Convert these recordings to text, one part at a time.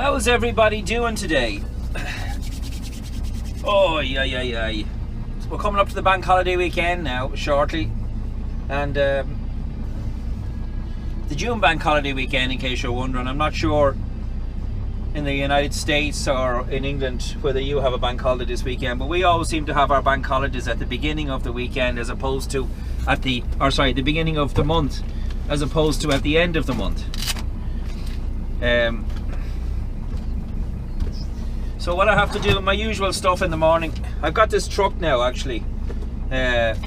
How's everybody doing today? Oh, yeah. We're coming up to the bank holiday weekend now, shortly. And the June bank holiday weekend, in case you're wondering. I'm not sure in the United States or in England whether you have a bank holiday this weekend, but we always seem to have our bank holidays at the beginning of the weekend as opposed to at the beginning of the month as opposed to at the end of the month. So what I have to do, my usual stuff in the morning. I've got this truck now, actually. I've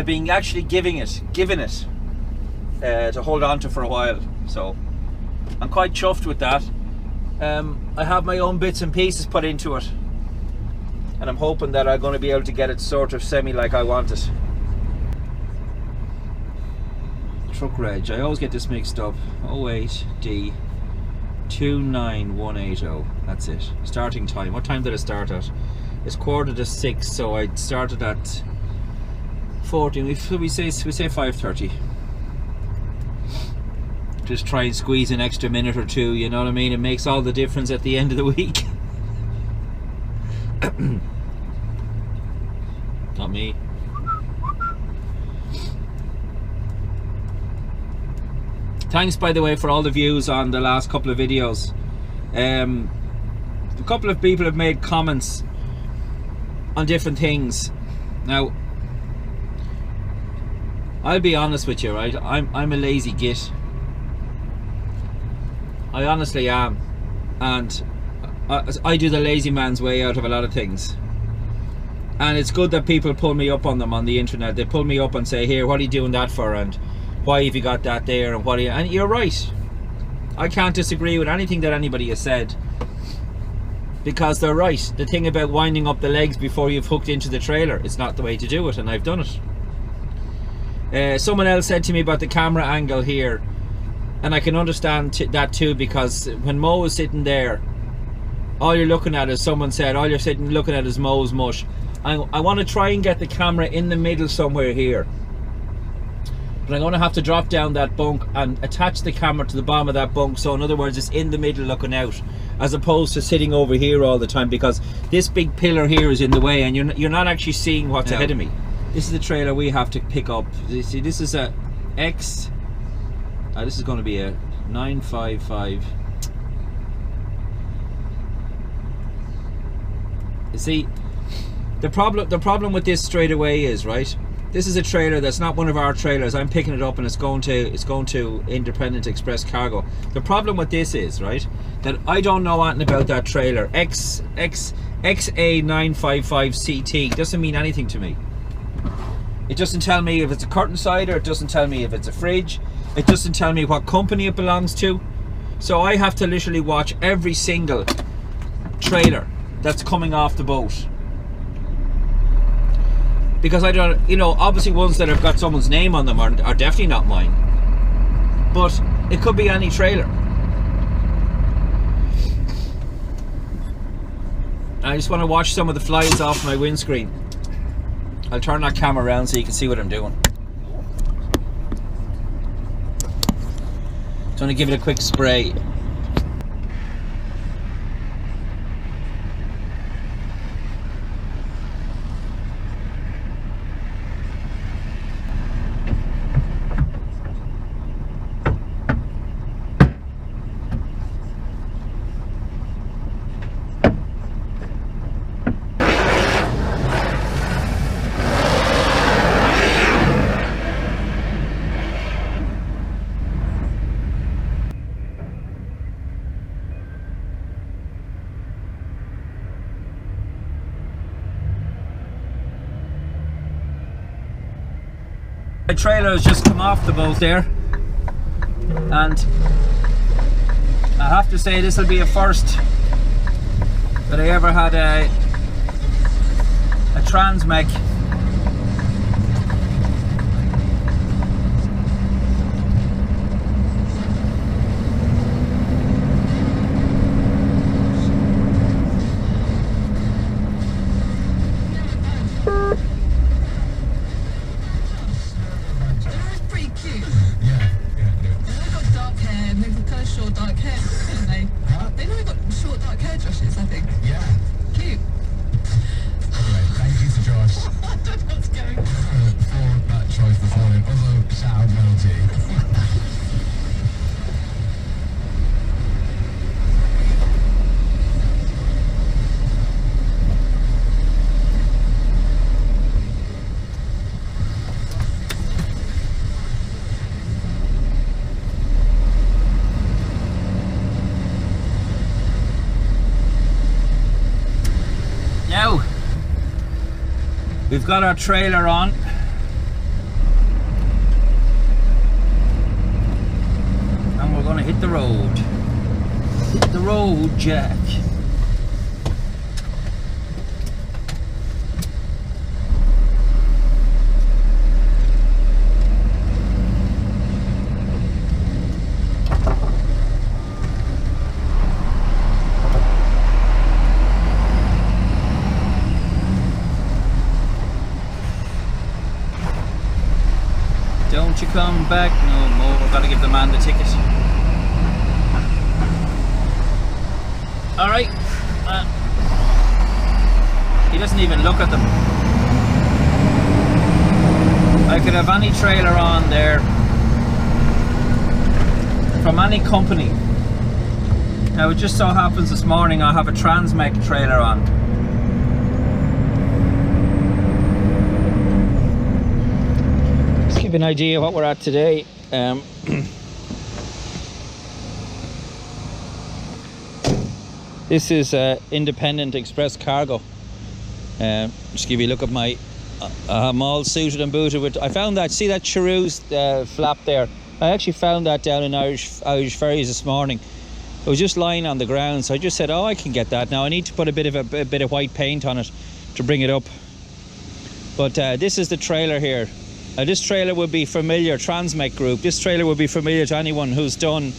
been actually given it to hold on to for a while, so I'm quite chuffed with that. I have my own bits and pieces put into it, and I'm hoping that I'm going to be able to get it sort of semi like I want it. Truck reg, I always get this mixed up. 08D 29180. That's it. Starting time. What time did I start at? It's 5:45, so I started at 14. We say 5:30. Just try and squeeze an extra minute or two, you know what I mean? It makes all the difference at the end of the week. Not me. Thanks, by the way, for all the views on the last couple of videos. A couple of people have made comments on different things. Now, I'll be honest with you, right? I'm a lazy git. I honestly am, and I do the lazy man's way out of a lot of things. And it's good that people pull me up on them on the internet. They pull me up and say, "Here, what are you doing that for?" and "Why have you got that there?" and "What are you?" And you're right. I can't disagree with anything that anybody has said, because they're right. The thing about winding up the legs before you've hooked into the trailer, it's not the way to do it, and I've done it. Someone else said to me about the camera angle here, and I can understand that too, because when Mo is sitting there, all you're looking at is, someone said, all you're sitting looking at is Mo's mush. I want to try and get the camera in the middle somewhere here, but I'm going to have to drop down that bunk and attach the camera to the bottom of that bunk, so in other words it's in the middle looking out, as opposed to sitting over here all the time, because this big pillar here is in the way and you're not actually seeing what's ahead of me. This is the trailer we have to pick up. You see, this is a X, this is going to be a 955. You see, the problem with this straight away is, right, this is a trailer that's not one of our trailers. I'm picking it up and it's going to Independent Express Cargo. The problem with this is, right, that I don't know anything about that trailer. XA955CT doesn't mean anything to me. It doesn't tell me if it's a curtain sider, it doesn't tell me if it's a fridge, it doesn't tell me what company it belongs to. So I have to literally watch every single trailer that's coming off the boat, because I don't, you know, obviously ones that have got someone's name on them are definitely not mine, but it could be any trailer. I just want to watch some of the flies off my windscreen. I'll turn that camera around so you can see what I'm doing. Just want to give it a quick spray. My trailer has just come off the boat there, and I have to say this will be a first that I ever had a transmech. Dark hair, maybe kind of short dark hair. They know we got short dark hairbrushes, I think. Yeah. Cute. Anyway, thank you to Josh I don't know what's going on. for that choice this morning. Also, shout out Mel G. Now, we've got our trailer on. And we're gonna hit the road. Hit the road, Jack. Don't you come back no more. We've got to give the man the ticket. Alright. He doesn't even look at them. I could have any trailer on there from any company. Now it just so happens this morning I have a Transmec trailer on. Just give you an idea of what we're at today. This is Independent Express Cargo. Just give you a look at my. I'm all suited and booted with. I found that. See that Chiroos flap there? I actually found that down in Irish Ferries this morning. It was just lying on the ground, so I just said, "Oh, I can get that." Now I need to put a bit of white paint on it to bring it up. But this is the trailer here. This trailer would be familiar. Transmec Group. This trailer would be familiar to anyone who's done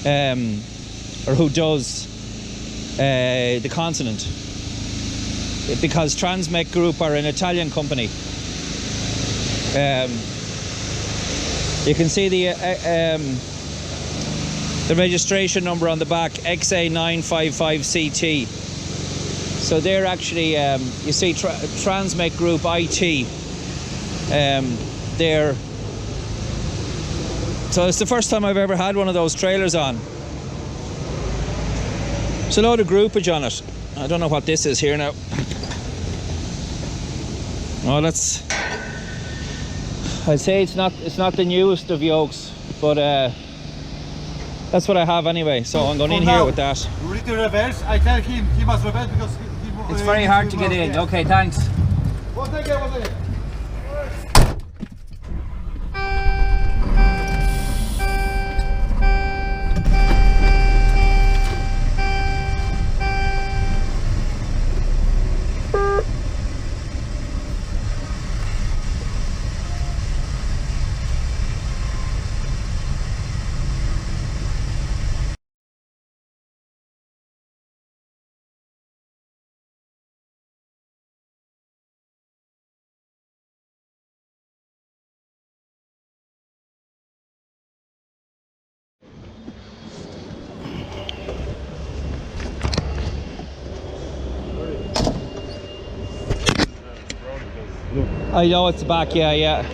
or who does the continent, because Transmec Group are an Italian company. You can see the registration number on the back, XA955CT. So they're actually, you see Transmec Group IT. So it's the first time I've ever had one of those trailers on. There's a load of groupage on it. I don't know what this is here now. Oh, I'd say it's not the newest of yokes, but that's what I have anyway. So I'm going in here with that. You need to reverse. I tell him he must reverse because it's very hard to get in. Okay, thanks. One second. I know it's back, yeah.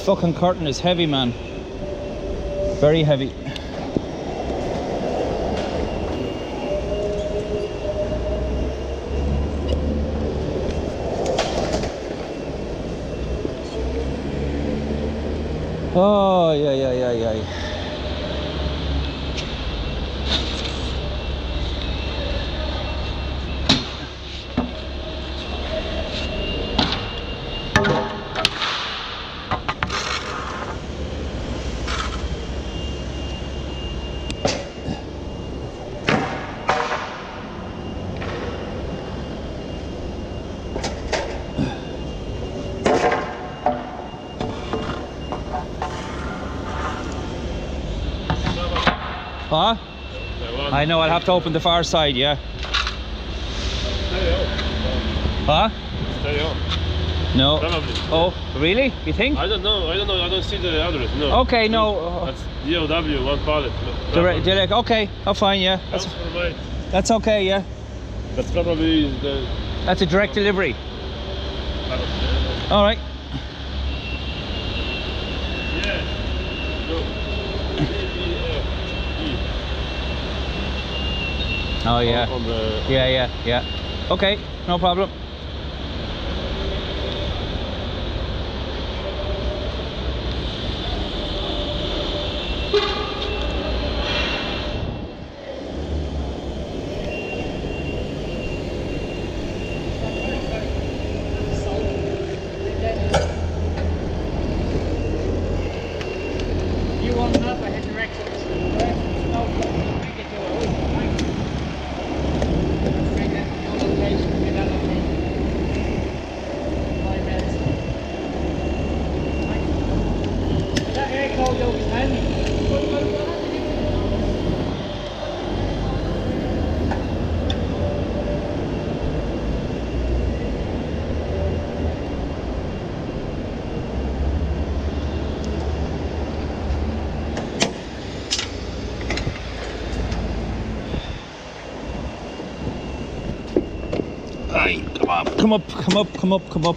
Fucking curtain is heavy, man. Very heavy. Oh, yeah. Huh? I know, I'll have to open the far side, yeah. Huh? Stay on. No. Probably. Oh, really? You think? I don't know. I don't see the address. No. Okay, no. That's DOW, one pallet. Direct, okay, oh fine, yeah. That's okay, yeah. That's probably the. That's a direct delivery. All right. Yeah. No. Oh yeah. On the. Yeah. Okay, no problem. Come up.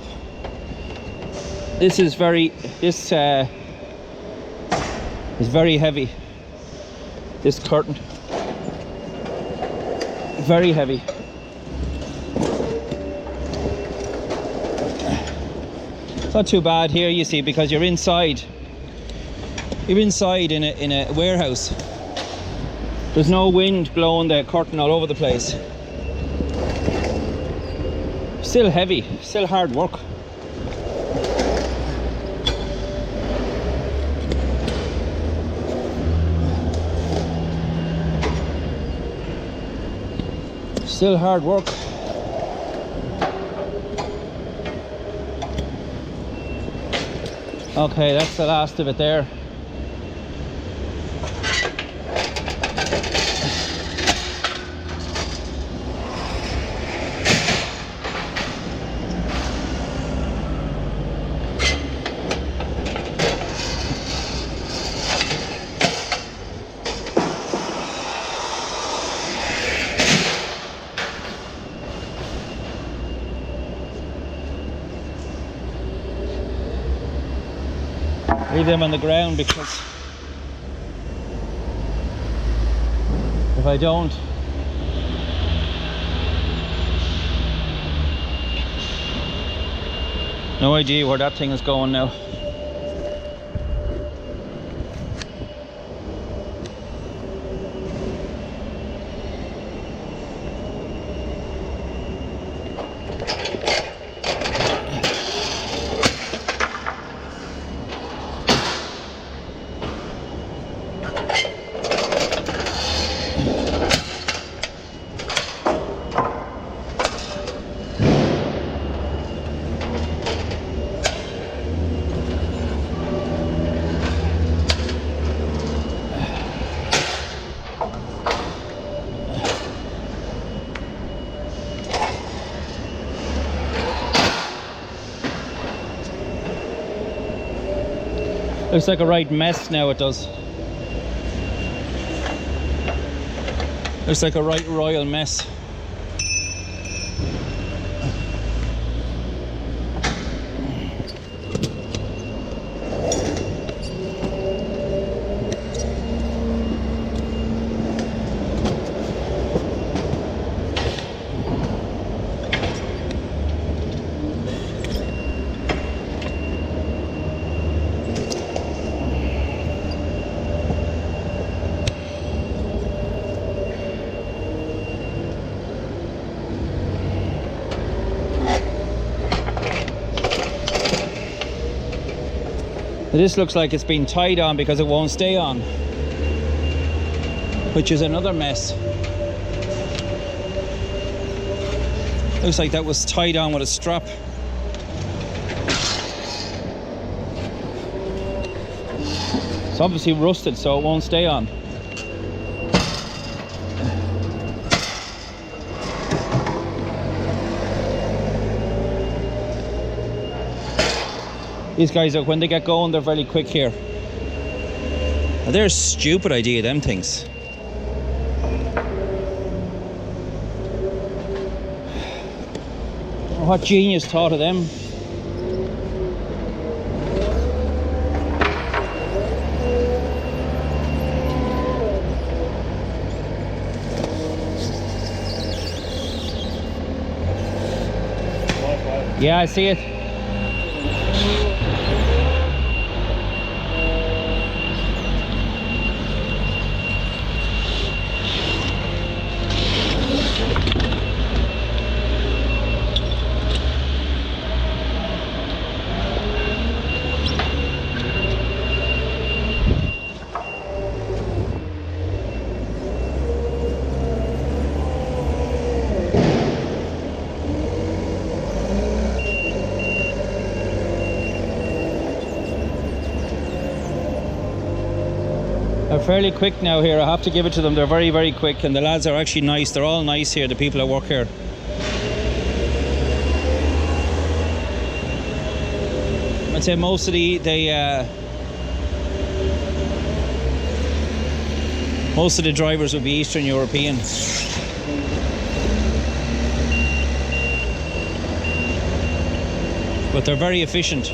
This is very heavy. This curtain, very heavy. It's not too bad here, you see, because you're inside. You're inside in a warehouse. There's no wind blowing the curtain all over the place. Still heavy, still hard work. Still hard work. Okay, that's the last of it there. Leave them on the ground, because if I don't, no idea where that thing is going now. Looks like a right mess now, it does. Looks like a right royal mess. This looks like it's been tied on because it won't stay on, which is another mess. Looks like that was tied on with a strap. It's obviously rusted, so it won't stay on. These guys, when they get going, they're very quick here. And they're a stupid idea, them things. What genius thought of them? Yeah, I see it. They're fairly quick now here, I have to give it to them. They're very, very quick, and the lads are actually nice. They're all nice here, the people that work here. I'd say most of most of the drivers would be Eastern European. But they're very efficient.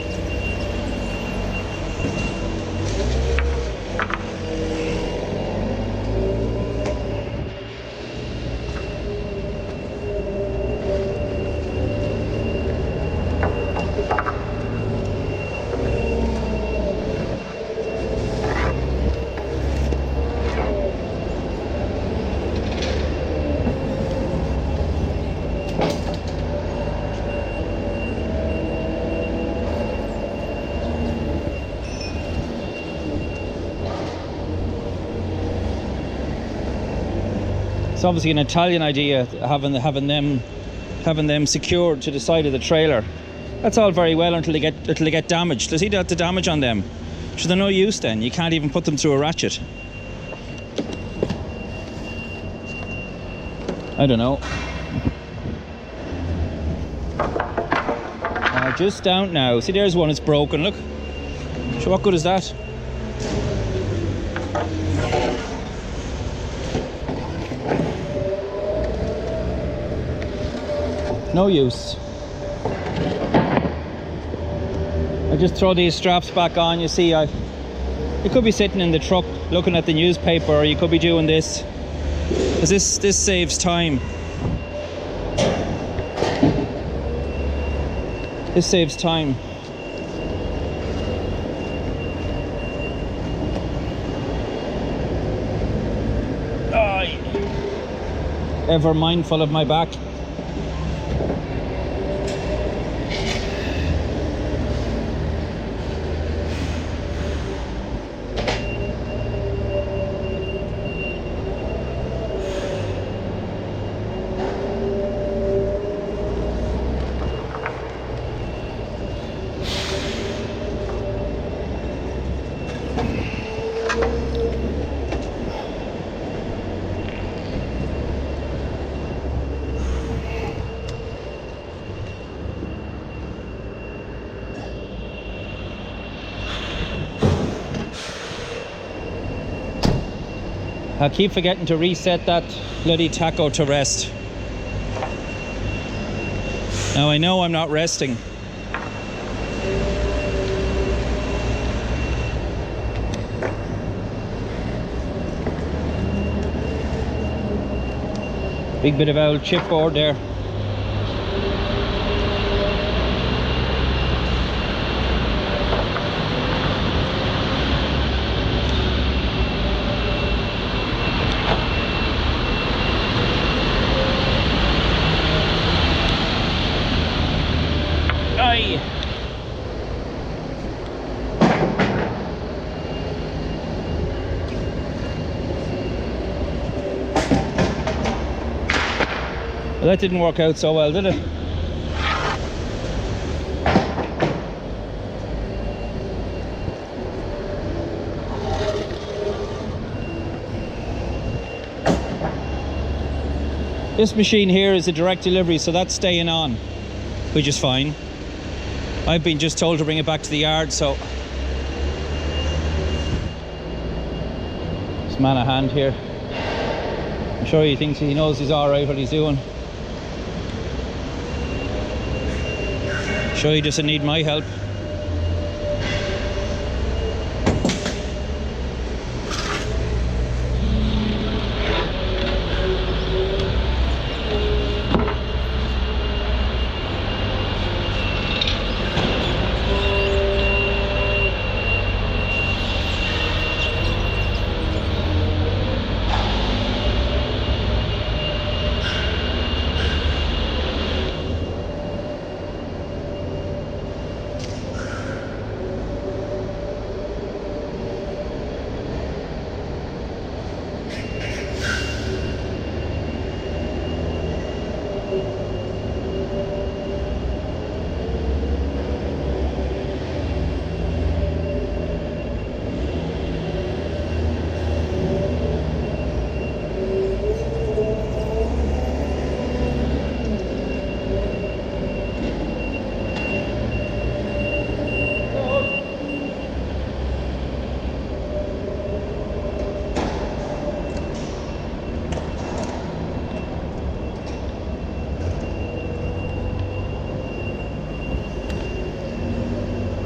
It's obviously an Italian idea, having them secured to the side of the trailer. That's all very well until they get damaged. See the damage on them? So they're no use then. You can't even put them through a ratchet. I don't know. Just down now. See, there's one. It's broken. Look. So what good is that? No use. I just throw these straps back on. You see, you could be sitting in the truck looking at the newspaper, or you could be doing this, because this saves time. This saves time. Ever mindful of my back. I keep forgetting to reset that bloody tacho to rest. Now I know I'm not resting. Big bit of old chipboard there. Well, that didn't work out so well, did it? This machine here is a direct delivery, so that's staying on, which is fine. I've been just told to bring it back to the yard, so this man a hand here. I'm sure he thinks he knows he's alright what he's doing. I'm sure he doesn't need my help.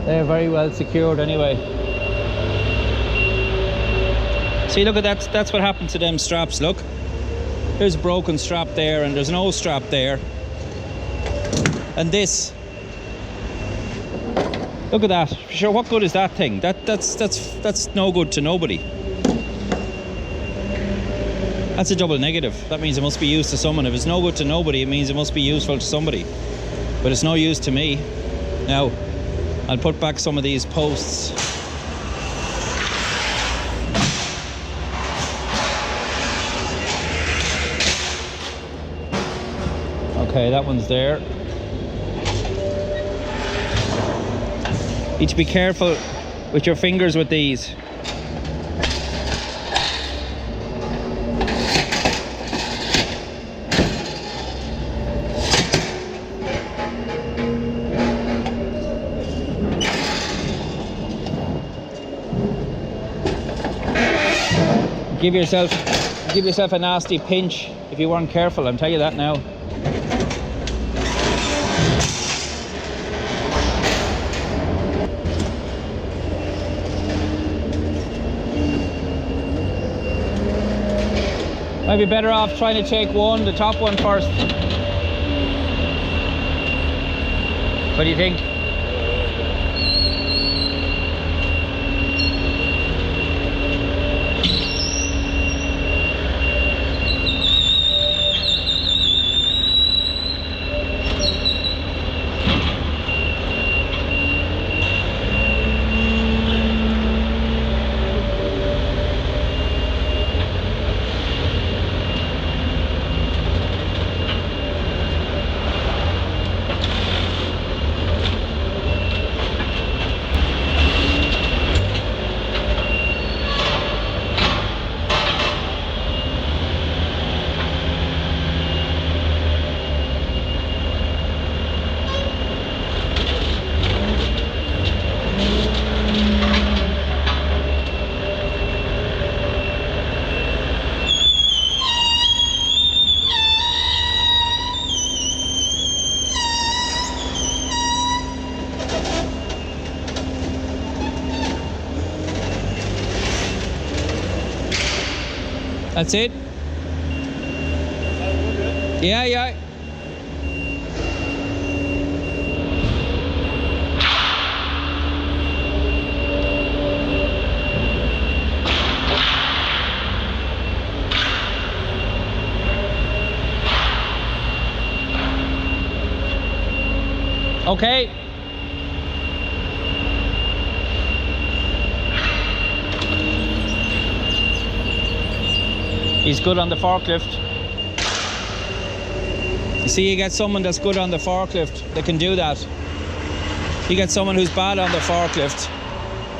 They're very well secured anyway. See, look at that. That's what happened to them straps. Look, there's a broken strap there, and there's no strap there. And this. Look at that. Sure, what good is that thing? That's no good to nobody. That's a double negative. That means it must be used to someone. If it's no good to nobody, it means it must be useful to somebody. But it's no use to me. Now, I'll put back some of these posts. Okay, that one's there. You need to be careful with your fingers with these. Give yourself a nasty pinch if you weren't careful, I'll tell you that now. Might be better off trying to take the top one first. What do you think? That's it? Yeah, yeah. Okay. He's good on the forklift. You see, you get someone that's good on the forklift, they can do that. You get someone who's bad on the forklift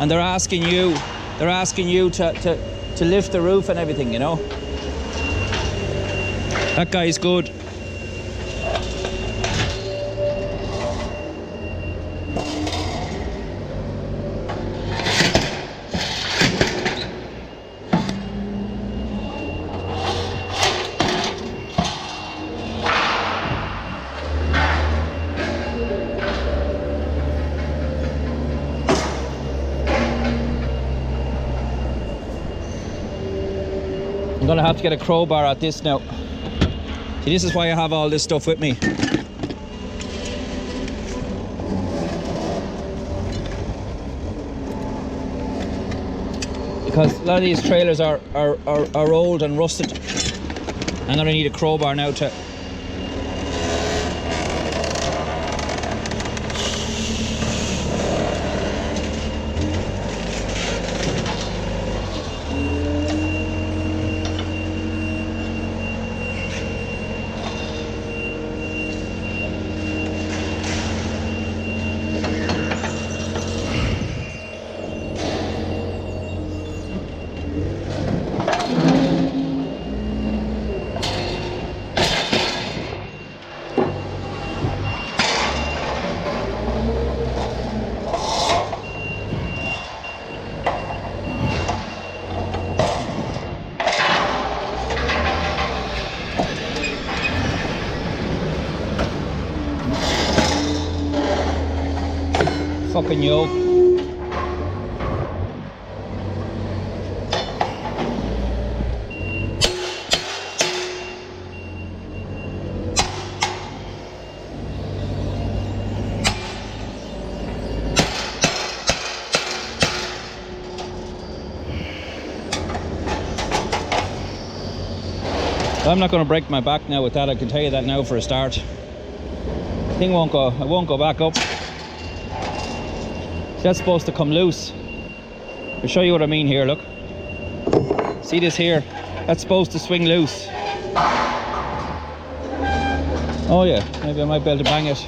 and they're asking you to lift the roof and everything, you know. That guy's good. I'm gonna have to get a crowbar at this now. See, this is why I have all this stuff with me. Because a lot of these trailers are old and rusted. I'm gonna need a crowbar now to... Fucking yoke. I'm not going to break my back now with that, I can tell you that now for a start. Thing won't go, it won't go back up. That's supposed to come loose. I'll show you what I mean here, look. See this here? That's supposed to swing loose. Oh yeah, maybe I might be able to bang it.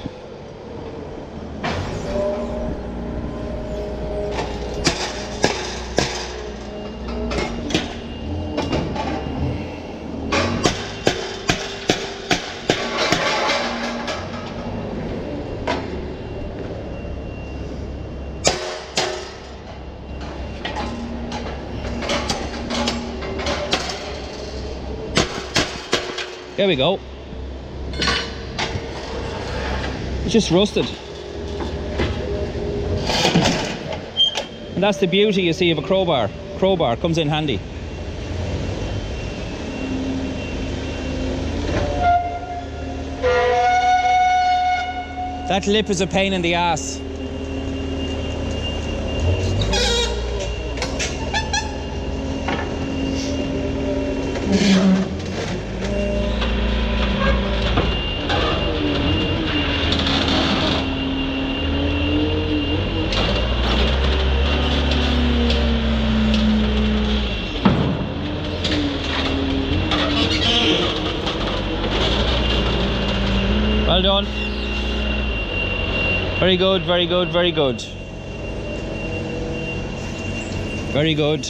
There we go. It's just rusted. And that's the beauty, you see, of a crowbar. Crowbar comes in handy. That lip is a pain in the ass. Well done. Very good, very good, very good. Very good.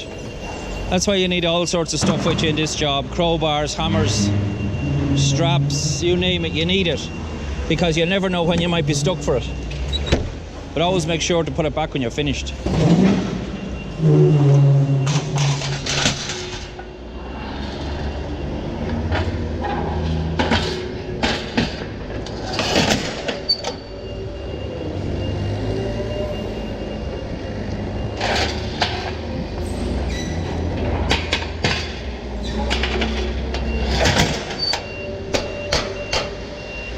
That's why you need all sorts of stuff with you in this job. Crowbars, hammers, straps, you name it, you need it. Because you never know when you might be stuck for it. But always make sure to put it back when you're finished.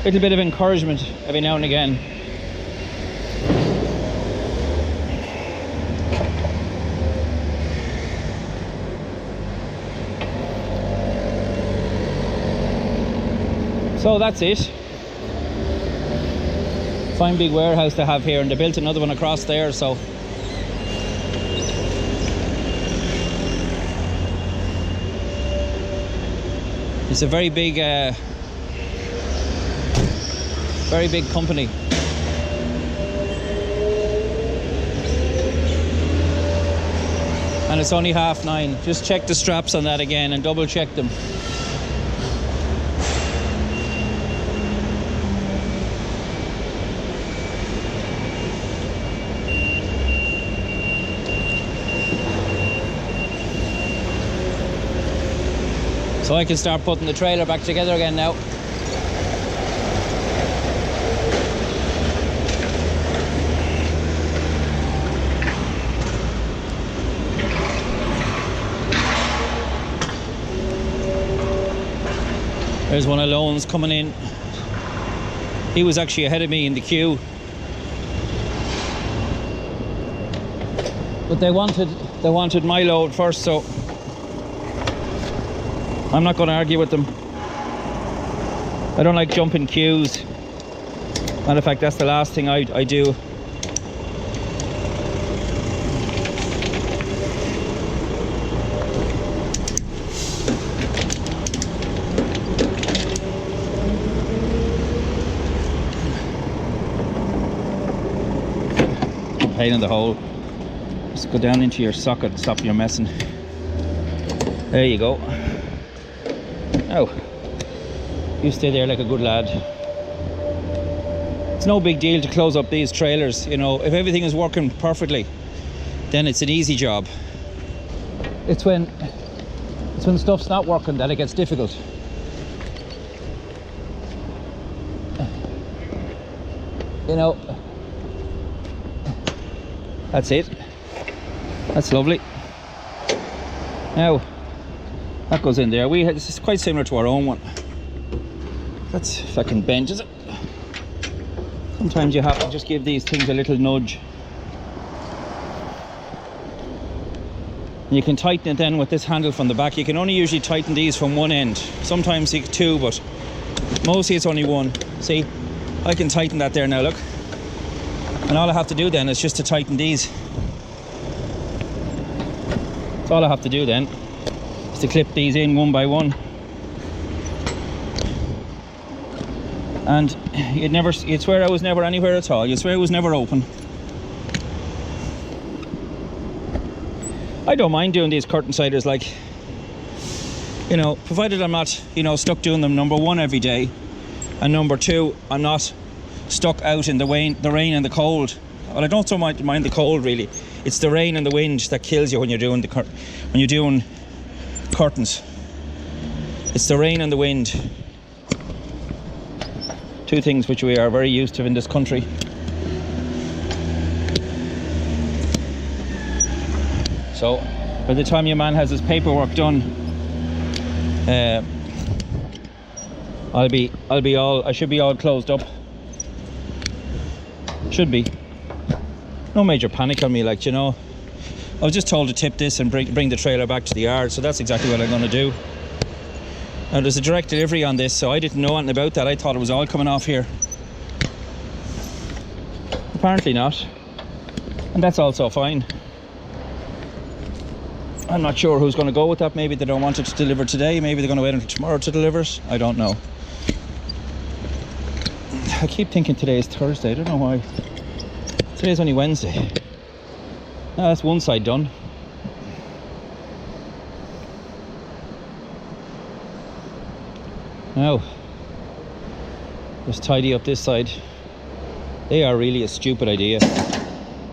Little bit of encouragement every now and again. So that's it. Fine big warehouse to have here, and they built another one across there, so it's a very big company. And it's only 9:30. Just check the straps on that again and double check them. So I can start putting the trailer back together again now. There's one of Loans coming in. He was actually ahead of me in the queue. But they wanted my load first, so I'm not going to argue with them. I don't like jumping queues. Matter of fact, that's the last thing I do. Pain in the hole. Just go down into your socket, stop your messing. There you go. Now, you stay there like a good lad. It's no big deal to close up these trailers, you know. If everything is working perfectly, then it's an easy job. It's when stuff's not working that it gets difficult. You know, that's it. That's lovely. Now, that goes in there. This is quite similar to our own one. That's fucking bent, is it? Sometimes you have to just give these things a little nudge. And you can tighten it then with this handle from the back. You can only usually tighten these from one end. Sometimes two, but mostly it's only one. See, I can tighten that there now, look. And all I have to do then is just to tighten these. That's all I have to do then, is to clip these in one by one. And you'd swear I was never anywhere at all. You'd swear it was never open. I don't mind doing these curtain siders, like, you know, provided I'm not, you know, stuck doing them, number one, every day, and number two, I'm not stuck out in the rain and the cold. Well, I don't so much mind the cold, really. It's the rain and the wind that kills you when you're doing curtains. It's the rain and the wind. Two things which we are very used to in this country. So, by the time your man has his paperwork done, I should be all closed up. Should be. No major panic on me, like, you know. I was just told to tip this and bring the trailer back to the yard, so that's exactly what I'm going to do. Now, there's a direct delivery on this, so I didn't know anything about that. I thought it was all coming off here. Apparently not. And that's also fine. I'm not sure who's going to go with that. Maybe they don't want it to deliver today. Maybe they're going to wait until tomorrow to deliver it. I don't know. I keep thinking today is Thursday. I don't know why. Today's only Wednesday. Ah, that's one side done. Now, just tidy up this side. They are really a stupid idea.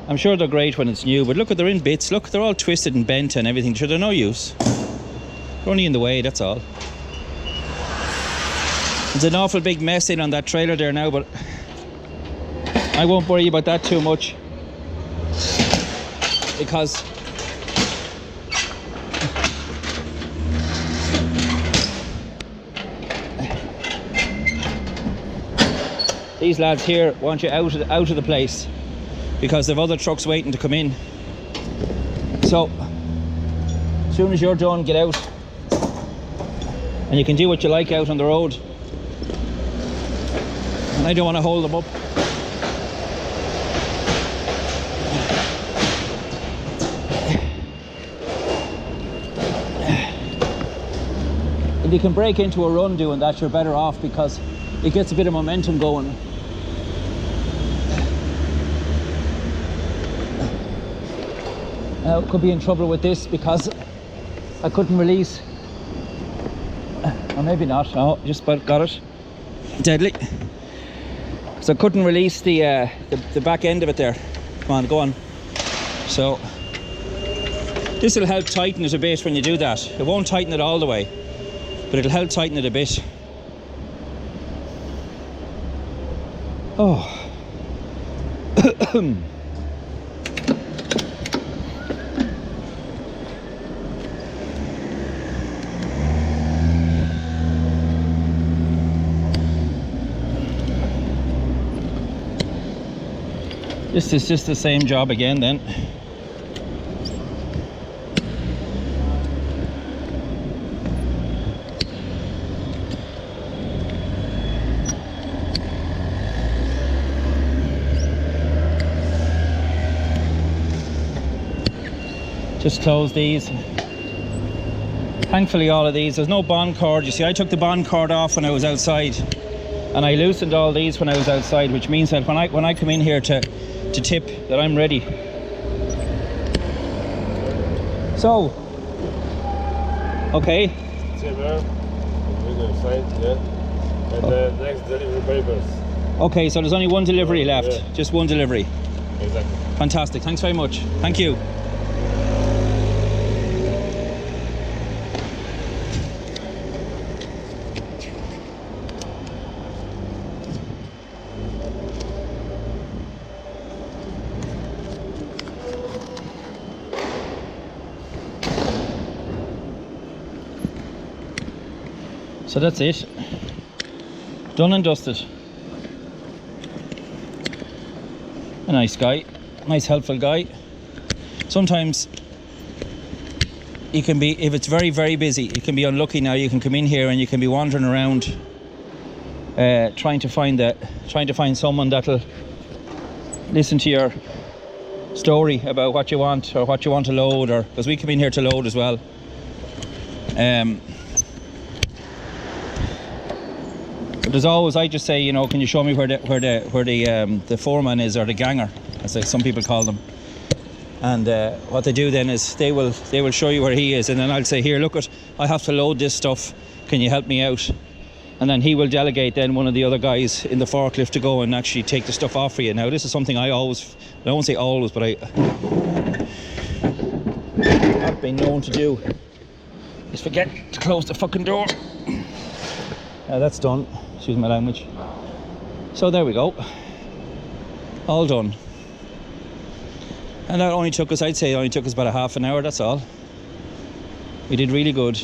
I'm sure they're great when it's new, but look, they're in bits. Look, they're all twisted and bent and everything. Sure, they're no use. They're only in the way, that's all. There's an awful big mess in on that trailer there now, but I won't worry about that too much, because these lads here want you out of the place, because they've other trucks waiting to come in. So as soon as you're done, get out, and you can do what you like out on the road. And I don't want to hold them up. If you can break into a run doing that, you're better off, because it gets a bit of momentum going. Now, could be in trouble with this because I couldn't release, or maybe not. Oh, just about got it. Deadly. So I couldn't release the back end of it there. Come on, go on. So this will help tighten it a bit when you do that. It won't tighten it all the way, but it'll help tighten it a bit. Oh. This is just the same job again then. Just close these. Thankfully all of these, there's no bond cord. You see, I took the bond cord off when I was outside, and I loosened all these when I was outside, which means that when I come in here to tip, that I'm ready. So, okay. And next delivery papers. Okay, so there's only one delivery left. Yeah. Just one delivery. Exactly. Fantastic. Thanks very much. Thank you. So that's it. Done and dusted. A nice guy, nice helpful guy. Sometimes you can be, if it's very, very busy, you can be unlucky now. You can come in here and you can be wandering around trying to find someone that'll listen to your story about what you want or what you want to load, or because we come in here to load as well. But there's always, I just say, you know, can you show me where the foreman is, or the ganger, as some people call them. And what they do then is they will show you where he is, and then I'll say, here, look at, I have to load this stuff, can you help me out? And then he will delegate then one of the other guys in the forklift to go and actually take the stuff off for you. Now this is something I always, I won't say always, but I've been known to do, is forget to close the fucking door. Now that's done, excuse my language. So there we go, all done. And that only took us, I'd say it only took us about a half an hour, that's all. We did really good.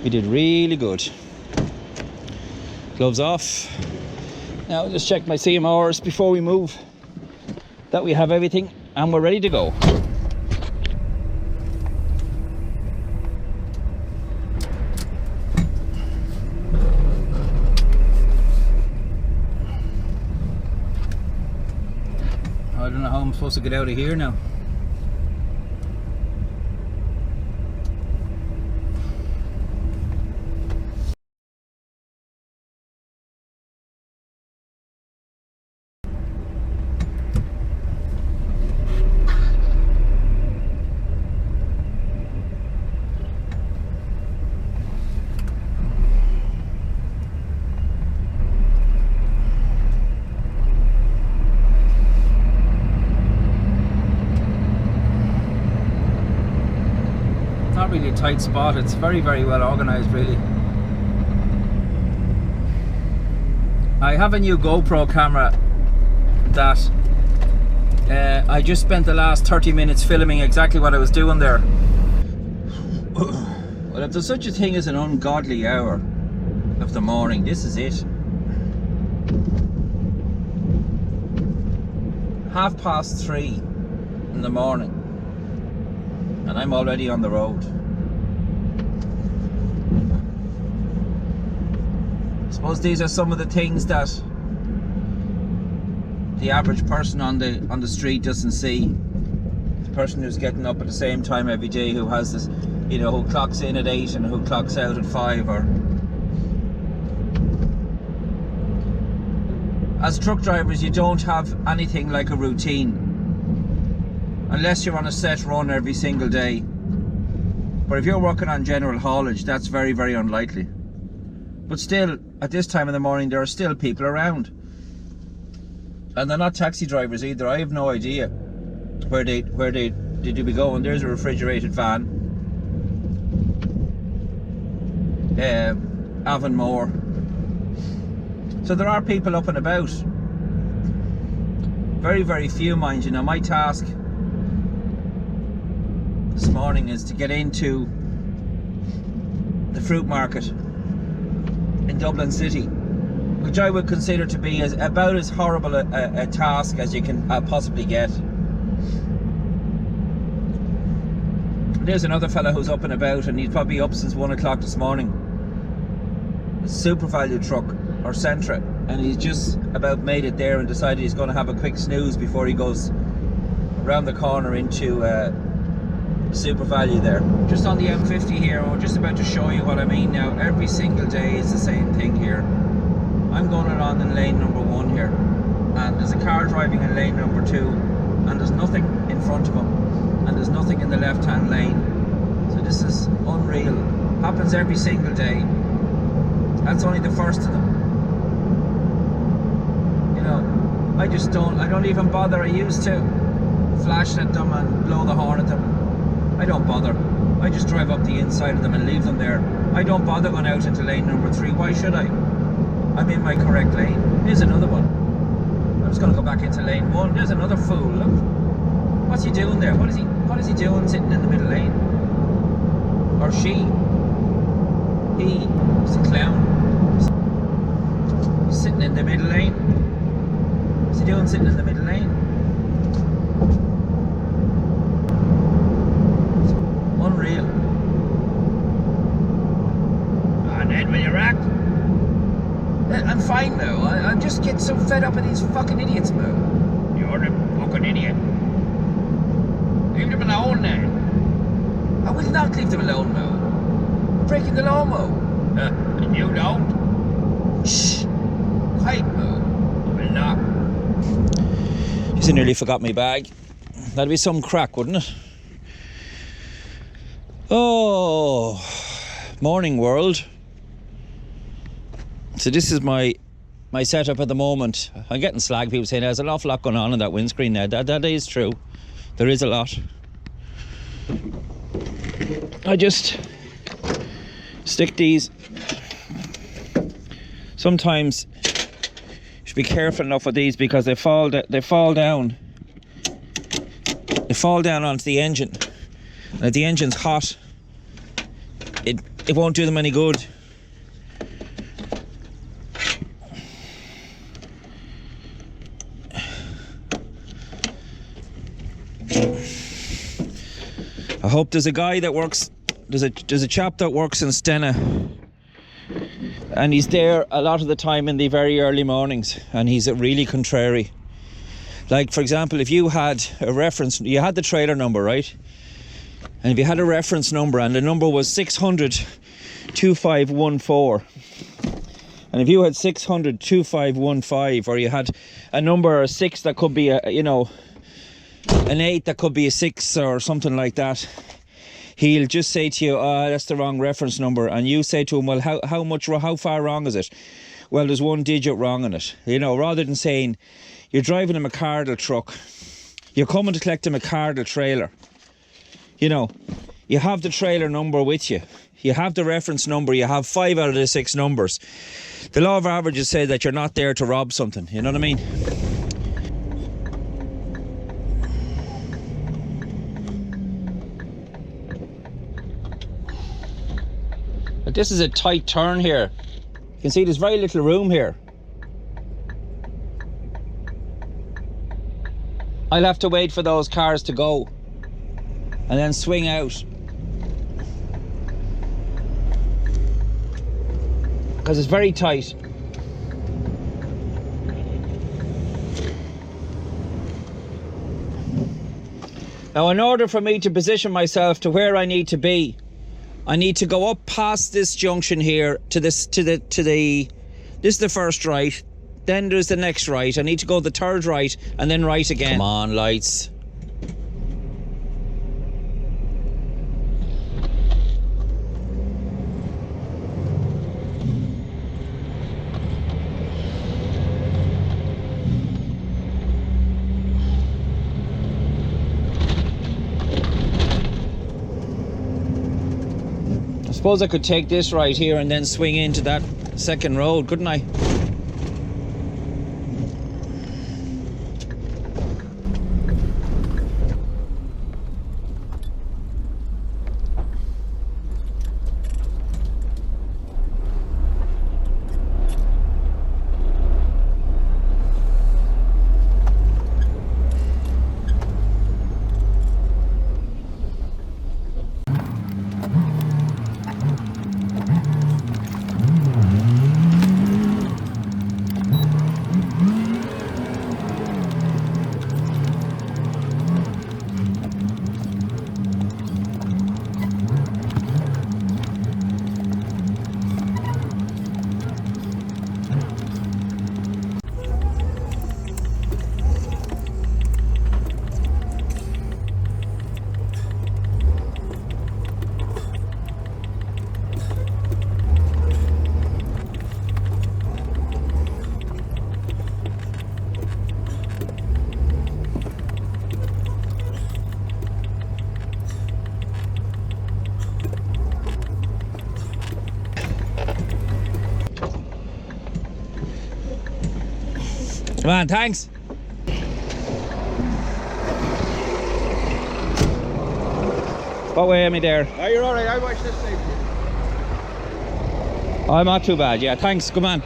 We did really good. Gloves off. Now I'll just check my CMRs before we move, that we have everything and we're ready to go. I don't know how I'm supposed to get out of here now. Not really a tight spot, it's very, very well organised really. I have a new GoPro camera that I just spent the last 30 minutes filming exactly what I was doing there. Well, if there's such a thing as an ungodly hour of the morning, this is it. 3:30 in the morning. And I'm already on the road. I suppose these are some of the things that the average person on the street doesn't see. The person who's getting up at the same time every day, who has this, you know, who clocks in at 8 and who clocks out at 5, or as truck drivers you don't have anything like a routine. Unless you're on a set run every single day. But if you're working on general haulage, that's very, very unlikely. But still, at this time of the morning, there are still people around. And they're not taxi drivers either. I have no idea where they be going. There's a refrigerated van. Avonmore. So there are people up and about. Very, very few, mind you. Now my task this morning is to get into the fruit market in Dublin City, which I would consider to be about as horrible a task as you can possibly get. There's another fella who's up and about, and he's probably up since 1 o'clock this morning. A super value truck, or Sentra, and he's just about made it there and decided he's going to have a quick snooze before he goes around the corner into super value there. Just on the M50 here, we're just about to show you what I mean now. Every single day is the same thing here. I'm going around in lane number 1 here, and there's a car driving in lane number 2, and there's nothing in front of him, and there's nothing in the left hand lane. So this is unreal. Happens every single day. That's only the first of them. You know, I don't even bother. I used to flash at them and blow the horn at them. I don't bother. I just drive up the inside of them and leave them there. I don't bother going out into lane number 3. Why should I? I'm in my correct lane. Here's another one. I'm just going to go back into lane 1. There's another fool. Look. What's he doing there? What is he doing sitting in the middle lane? Or she? He's a clown. He's sitting in the middle lane. What's he doing sitting in the middle lane? It's unreal. And then will you act? I'm fine now. I just get so fed up with these fucking idiots, Mo. You're the fucking idiot. Leave them alone then. I will not leave them alone, Mo. You're breaking the law, Mo. And you don't? Shh. Quiet, Mo. I will not. Just nearly forgot my bag. That'd be some crack, wouldn't it? Oh, morning world. So this is my setup at the moment. I'm getting slag, people saying there's an awful lot going on in that windscreen now. That is true. There is a lot. I just stick these. Sometimes you should be careful enough with these because they fall down. They fall down onto the engine. And if the engine's hot, it won't do them any good. I hope there's a guy that works, there's a chap that works in Stena, and he's there a lot of the time in the very early mornings, and he's really contrary. Like, for example, if you had a reference, you had the trailer number, right? And if you had a reference number and the number was 600-2514, and if you had 600-2515, or you had a number, a 6 that could be a, you know, an 8 that could be a 6 or something like that, he'll just say to you, that's the wrong reference number, and you say to him, well, how far wrong is it? Well, there's one digit wrong in it, you know, rather than saying you're driving a McCardle truck, you're coming to collect a McCardle trailer, you know, you have the trailer number with you, you have the reference number, you have 5 out of the 6 numbers. The law of averages say that you're not there to rob something, you know what I mean? But this is a tight turn here. You can see there's very little room here. I'll have to wait for those cars to go and then swing out, because it's very tight. Now, in order for me to position myself to where I need to be, I need to go up past this junction here to this is the first right, then there's the next right. I need to go the third right and then right again. Come on, lights. I suppose I could take this right here and then swing into that second road, couldn't I? Come on, thanks. What way am I there? Oh, you're alright, I watched this thing. I'm not too bad, yeah, thanks, come on.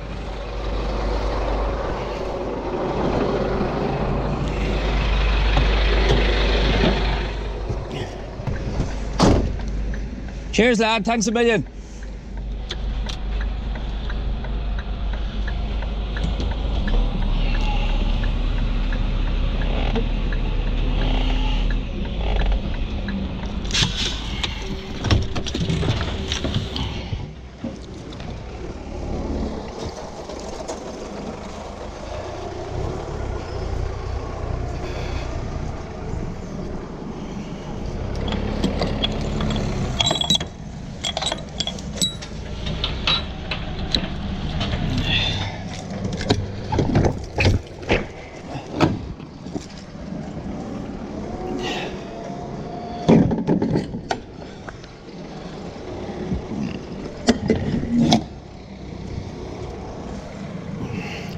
Cheers, lad, thanks a million.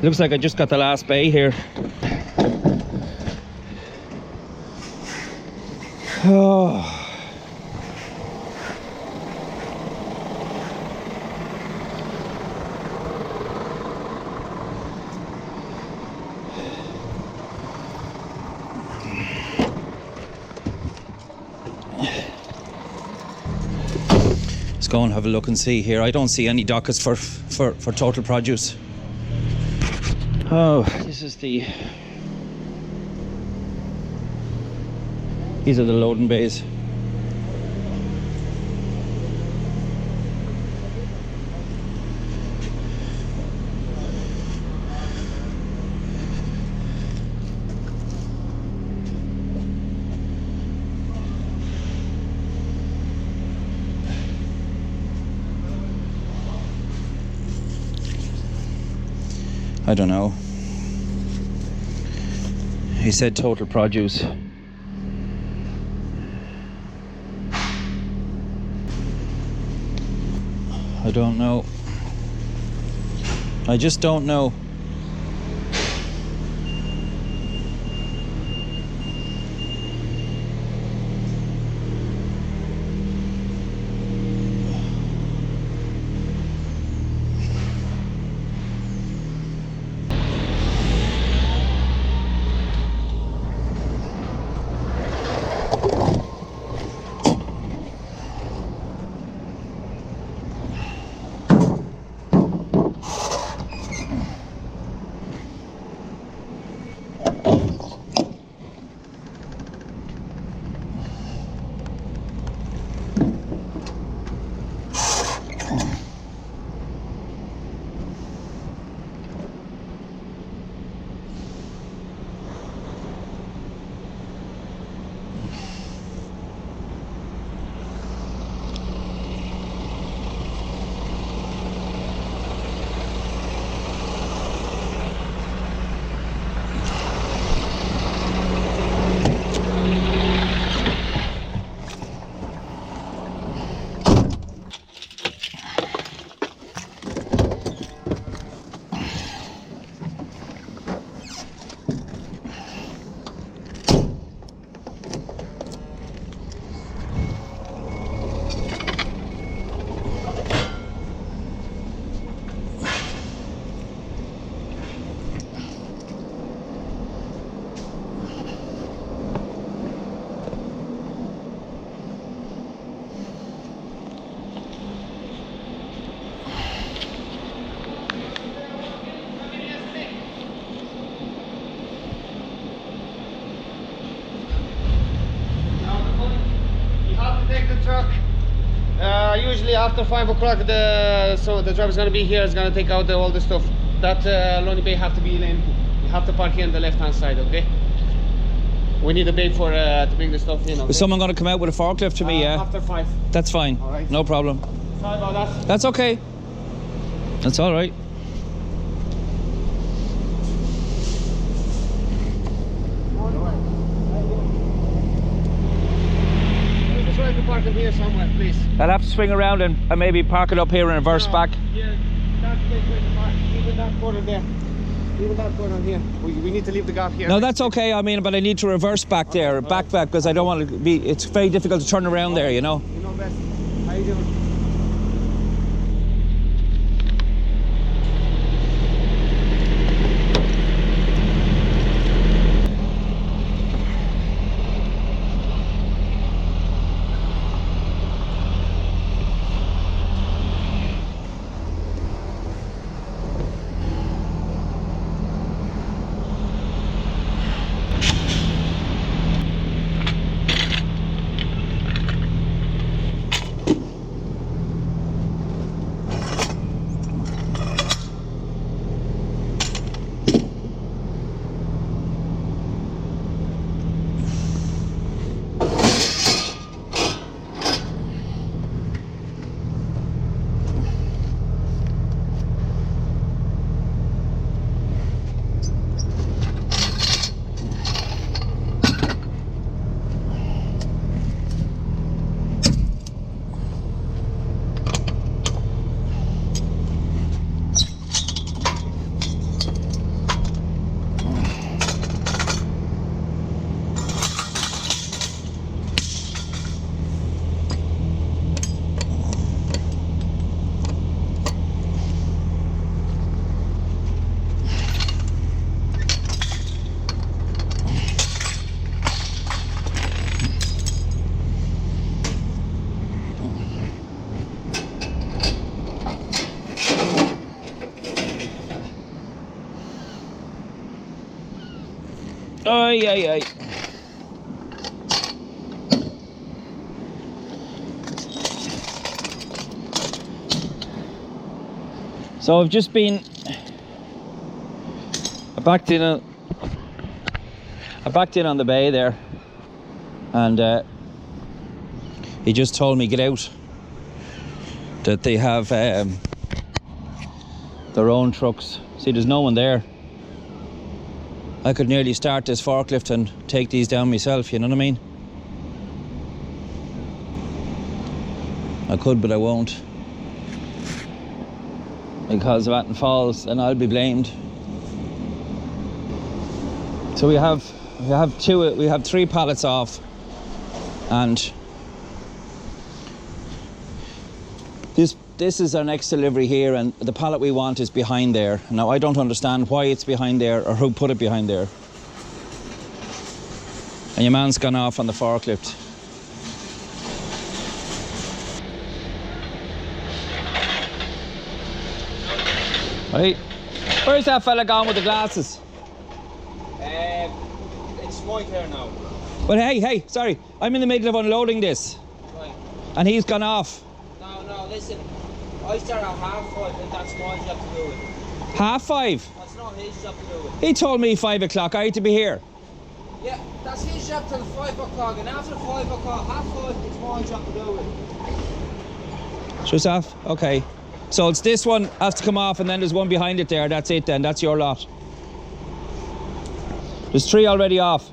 Looks like I just got the last bay here. Oh. Let's go and have a look and see here. I don't see any dockets for total produce. Oh, this is the... These are the loading bays. I don't know. He said total produce. I don't know. I just don't know. usually after 5 o'clock, the driver's gonna be here. Is gonna take out all the stuff. That Lonely Bay have to be empty. You have to park here on the left-hand side, okay? We need a bay for to bring the stuff in. Okay? Is someone going to come out with a forklift to me? Yeah. After 5. That's fine. All right. No problem. Sorry about that. That's okay. That's all right. Just try to park them here somewhere, please. I'll have to swing around and maybe park it up here and reverse back. Yeah, that's the place where to park. Even that corner there. Even that corner here. We need to leave the gap here. No, that's okay. I mean, but I need to reverse back there, back, because I don't want to be. It's very difficult to turn around there, you know. You know best. How you doing? Ay, ay, ay. So I've just been. I backed in on the bay there, and he just told me get out. That they have their own trucks. See, there's no one there. I could nearly start this forklift and take these down myself, you know what I mean? I could, but I won't. Because if anything falls, then I'll be blamed. So we have 3 pallets off, and this is our next delivery here, and the pallet we want is behind there. Now I don't understand why it's behind there or who put it behind there. And your man's gone off on the forklift. Right. Where's that fella gone with the glasses? It's my turn now. But hey, sorry. I'm in the middle of unloading this. Right. And he's gone off. No, listen. I start at 5:30, and that's my job to do it. 5:30? That's not his job to do it. He told me 5 o'clock. I had to be here. Yeah, that's his job till 5 o'clock, and after 5 o'clock, 5:30, it's my job to do it. Just off? Okay. So it's this one has to come off, and then there's one behind it there. That's it then. That's your lot. There's 3 already off.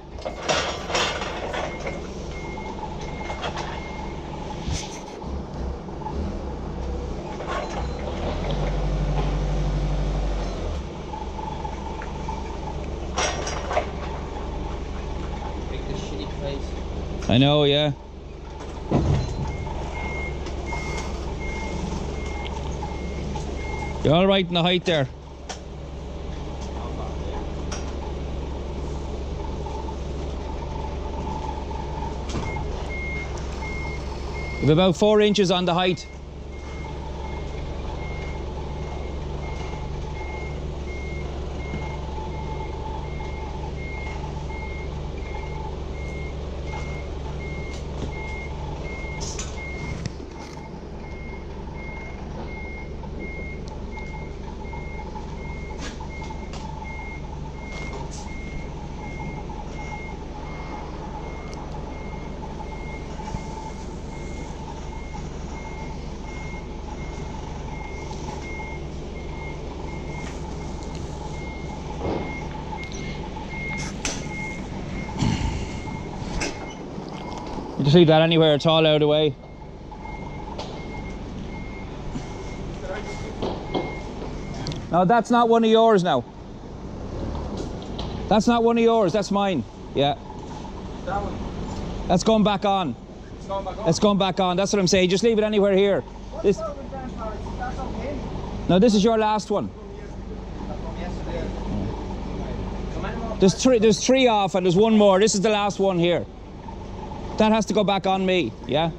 I know, yeah. You're all right in the height there. You've about 4 inches on the height. Just leave that anywhere, it's all out of the way. No, that's not one of yours now. That's not one of yours, that's mine. Yeah. That one. That's going back on. It's going back on. It's going back on, that's what I'm saying. Just leave it anywhere here. What's This, wrong with grandparents? That's okay. no, this is your last one. That's from yesterday. So many more There's three off and there's one more. This is the last one here. That has to go back on me, yeah?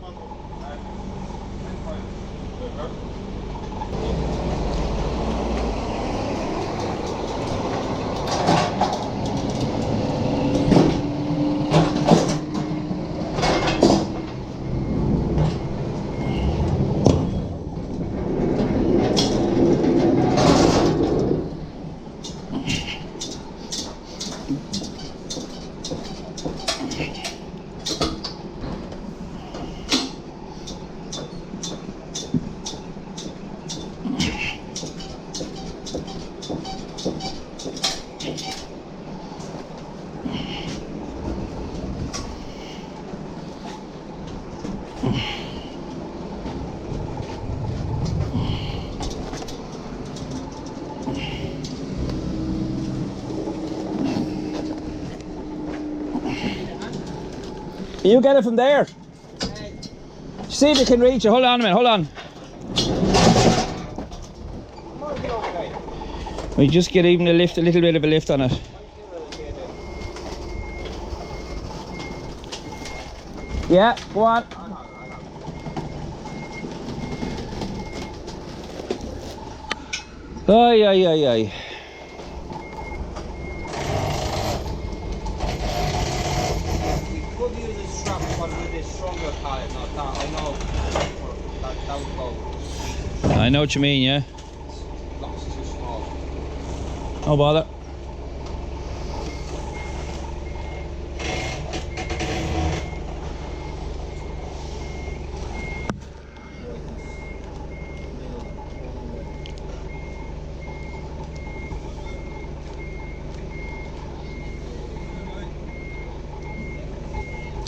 You get it from there. See if you can reach it. Hold on a minute, hold on. We just get even a lift, a little bit of a lift on it. Yeah, go on. Ay, ay, ay, ay. could use a strap, but with a stronger tie. No, that, I know that would go. I know what you mean, yeah. Locks too small. No bother.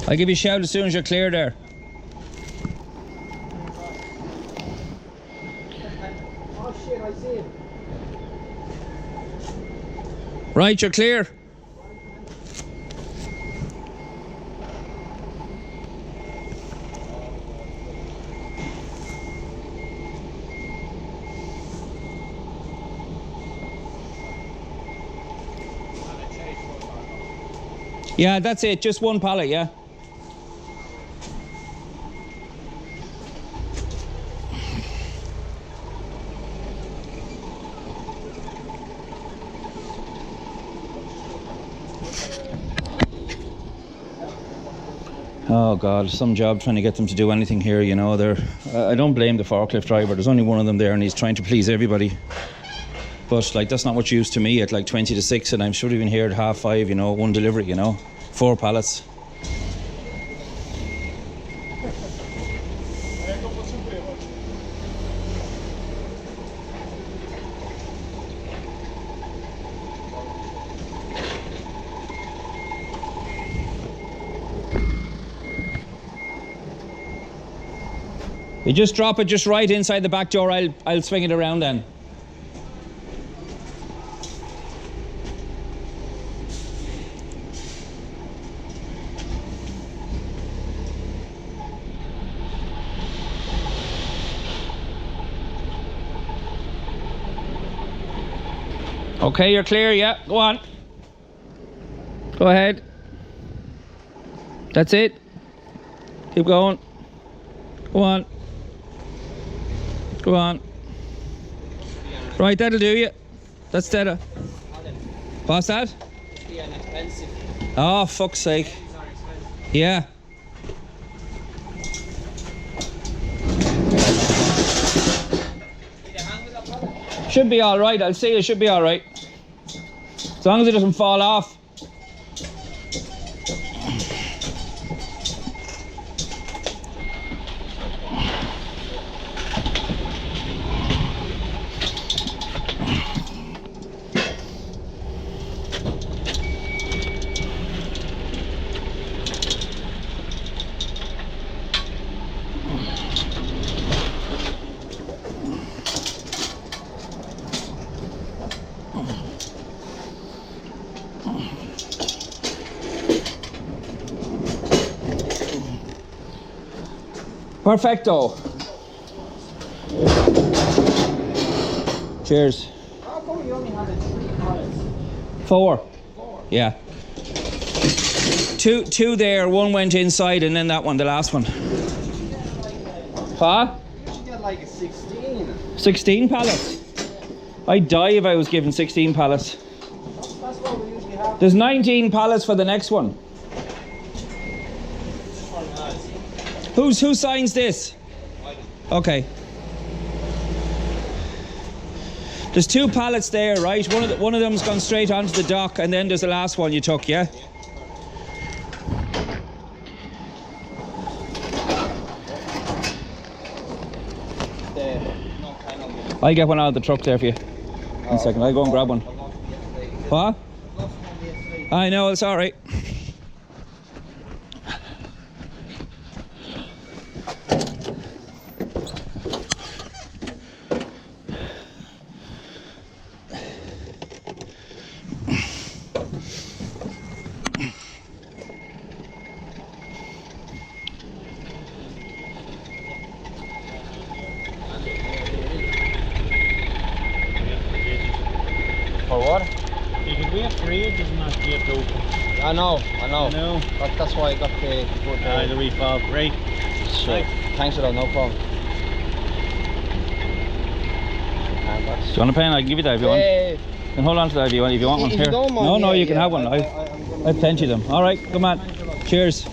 I'll give you a shout as soon as you're clear there. Oh shit, I see it. Right, you're clear. Yeah, that's it, just one pallet, yeah. Oh God, some job trying to get them to do anything here, you know. I don't blame the forklift driver. There's only one of them there and he's trying to please everybody. But like, that's not what's used to me at like 20 to 6 and I'm sure even here at 5:30, you know, one delivery, you know, 4 pallets. You just drop it just right inside the back door. I'll swing it around then. Okay, you're clear, yeah, go on. Go ahead. That's it. Keep going. Go on. Go on. Right, that'll do you. That's better. What's that? Oh, fuck's sake. Yeah. Should be alright, I'll say it should be alright. As long as it doesn't fall off. Perfecto. Cheers. How come you only had it 3 pallets? 4. Yeah. Two there, one went inside and then that one, the last one. Huh? You should get like a 16. 16 pallets? I'd die if I was given 16 pallets. That's what we usually have. There's 19 pallets for the next one. Who signs this? Okay. There's 2 pallets there, right? One of them's gone straight onto the dock, and then there's the last one you took, yeah? I'll get one out of the truck there for you. 1 second, I'll go and grab one. What? I know, it's alright. For what? You can wait for ages and not get open. I know. No. That's why I got the good. The refill break. Sure. Thanks for that, no problem. Do you want a pen? I can give you that if you want. You can hold on to that if you want one. If Here. you don't mind, No, yeah, you can yeah, have one. I've plenty of them. Alright, come on. Cheers.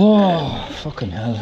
Oh, fucking hell.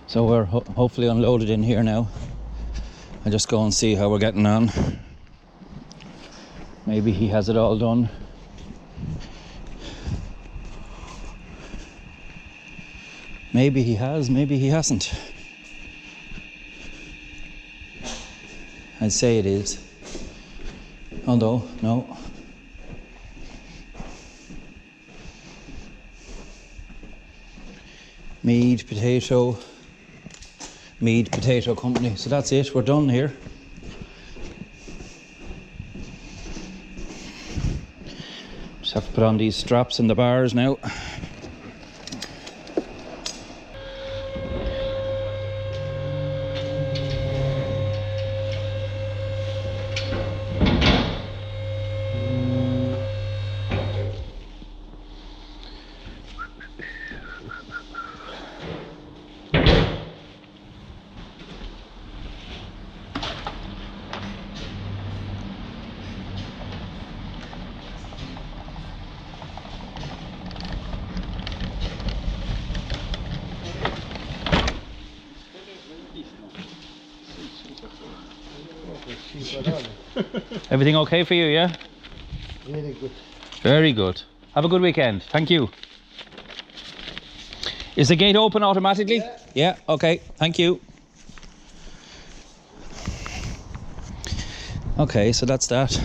So we're hopefully unloaded in here now. I'll just go and see how we're getting on. Maybe he has it all done. Maybe he has, maybe he hasn't. I'd say it is. Although, no. Mead Potato Company. So that's it, we're done here. Just have to put on these straps in the bars now. Everything okay for you, yeah? Very good. Very good. Have a good weekend. Thank you. Is the gate open automatically? Yeah, okay. Thank you. Okay, so that's that.